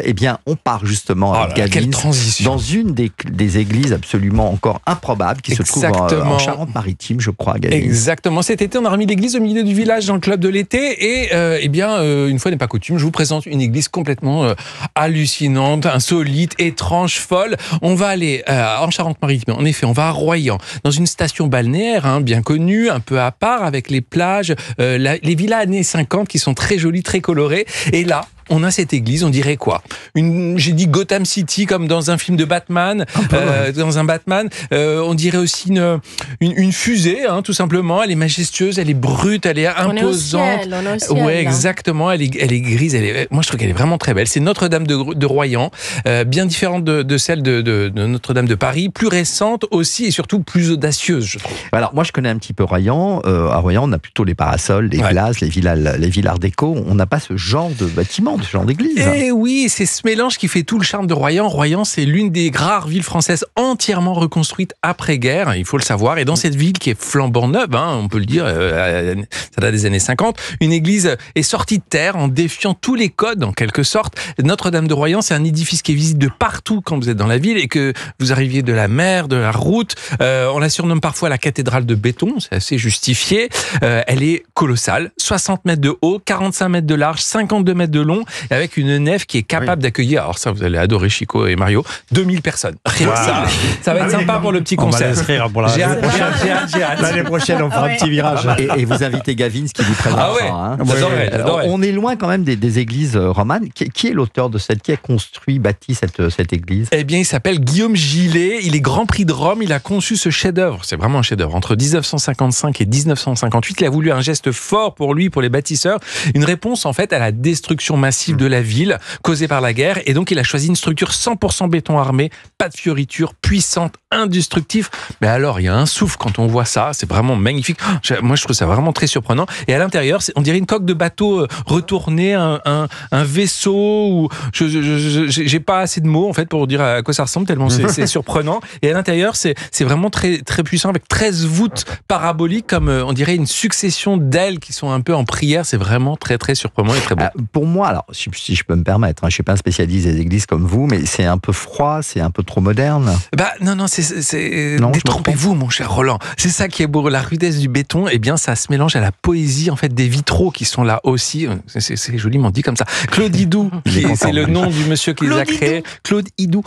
Eh bien, on part justement avec Gavin dans une des églises absolument encore improbables qui se trouve en Charente-Maritime, je crois, Gavin. Exactement. Cet été, on a remis l'église au milieu du village dans le club de l'été. Et une fois n'est pas coutume, je vous présente une église complètement hallucinante, insolite, étrange, folle. On va aller en Charente-Maritime. En effet, on va à Royan, dans une station balnéaire bien connue, un peu à part, avec les plages, les villas années 50 qui sont très jolies, très colorées. Et là, on a cette église, on dirait quoi? J'ai dit Gotham City, comme dans un film de Batman, dans un Batman. On dirait aussi une fusée, tout simplement. Elle est majestueuse, elle est brute, elle est imposante. On est au ciel, ouais, exactement. Elle est grise. Moi, je trouve qu'elle est vraiment très belle. C'est Notre-Dame de Royan, bien différente de celle de Notre-Dame de Paris, plus récente aussi et surtout plus audacieuse, je trouve. Alors, moi, je connais un petit peu Royan. À Royan, on a plutôt les parasols, les glaces, les villas art déco. On n'a pas ce genre de bâtiment, ce genre d'église. Et oui, c'est ce mélange qui fait tout le charme de Royan. Royan, c'est l'une des rares villes françaises entièrement reconstruites après-guerre, il faut le savoir. Et dans cette ville qui est flambant neuve, on peut le dire, ça date des années 50, une église est sortie de terre en défiant tous les codes, en quelque sorte. Notre-Dame de Royan, c'est un édifice qui est visible de partout quand vous êtes dans la ville et que vous arriviez de la mer, de la route. On la surnomme parfois la cathédrale de béton, c'est assez justifié. Elle est colossale, 60 mètres de haut, 45 mètres de large, 52 mètres de long, avec une nef qui est capable d'accueillir, alors ça vous allez adorer Chico et Mario, 2000 personnes. Rien que ça va être sympa pour le petit concert. J'ai hâte. L'année prochaine, on fera un petit virage. Et vous invitez Gavin, ce qui vous présentera. J'adorerais. On est loin quand même des églises romanes. Qui est l'auteur de qui a bâti cette église? Eh bien, il s'appelle Guillaume Gillet. Il est Grand Prix de Rome. Il a conçu ce chef-d'œuvre. C'est vraiment un chef-d'œuvre. Entre 1955 et 1958, il a voulu un geste fort pour lui, pour les bâtisseurs. Une réponse, en fait, à la destruction massive de la ville causée par la guerre. Et donc, il a choisi une structure 100% béton armé, pas de fioritures, puissante, indestructible. Mais alors, il y a un souffle quand on voit ça. C'est vraiment magnifique. Moi, je trouve ça vraiment très surprenant. Et à l'intérieur, on dirait une coque de bateau retournée, un vaisseau. J'ai pas assez de mots, en fait, pour dire à quoi ça ressemble, tellement c'est surprenant. Et à l'intérieur, c'est vraiment très, très puissant, avec 13 voûtes paraboliques, comme on dirait une succession d'ailes qui sont un peu en prière. C'est vraiment très, très surprenant et très beau. Pour moi, alors, si je peux me permettre, je ne suis pas un spécialiste des églises comme vous, mais c'est un peu froid, c'est un peu trop moderne. Non, détrompez-vous, mon cher Roland. C'est ça qui est beau. La rudesse du béton, ça se mélange à la poésie, en fait, des vitraux qui sont là aussi. C'est joliment dit comme ça. Claude Idou, c'est le nom du monsieur qui les a créés. Claude Idou.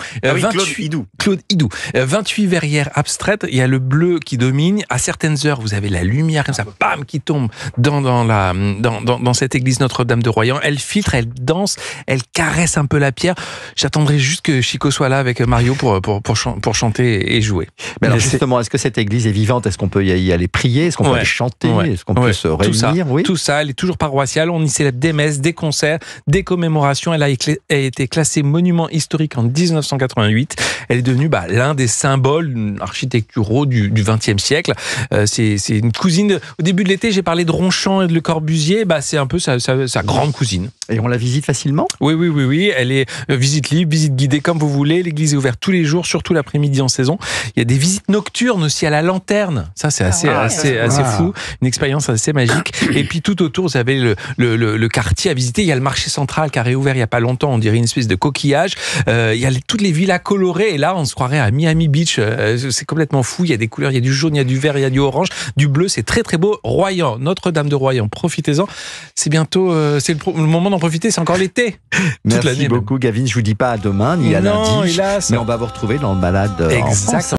Claude Idou. 28 verrières abstraites. Il y a le bleu qui domine. À certaines heures, vous avez la lumière comme ça, bam, qui tombe dans cette église Notre-Dame de Royan. Elle filtre, elle danse, elle caresse un peu la pierre. J'attendrai juste que Chico soit là avec Mario pour chanter et jouer. Mais alors justement, est-ce que cette église est vivante? Est-ce qu'on peut y aller prier? Est-ce qu'on peut aller chanter? Est-ce qu'on peut se réunir? Tout ça, elle est toujours paroissiale. On y célèbre des messes, des concerts, des commémorations. Elle a été classée monument historique en 1988. Elle est devenue l'un des symboles architecturaux du XXe siècle. C'est une cousine. Au début de l'été, j'ai parlé de Ronchamp et de Le Corbusier. C'est un peu sa grande cousine. Et on la visite facilement? Oui. Elle est visite libre, visite guidée, comme vous voulez. L'église est ouverte tous les jours, surtout l'après-midi en saison. Il y a des visites nocturnes aussi à la lanterne. Ça, c'est assez fou. Une expérience assez magique. Et puis tout autour, vous avez le quartier à visiter. Il y a le marché central qui a réouvert il n'y a pas longtemps. On dirait une espèce de coquillage. Il y a toutes les villas colorées. Et là, on se croirait à Miami Beach. C'est complètement fou. Il y a des couleurs. Il y a du jaune, il y a du vert, il y a du orange, du bleu. C'est très, très beau. Royan, Notre-Dame de Royan. Profitez-en. C'est bientôt, c'est le moment d'en profiter. C'est encore l'été. Merci beaucoup, Gavin. Je vous dis pas à demain ni à lundi. Hélas. Mais on va vous retrouver dans le balade en France.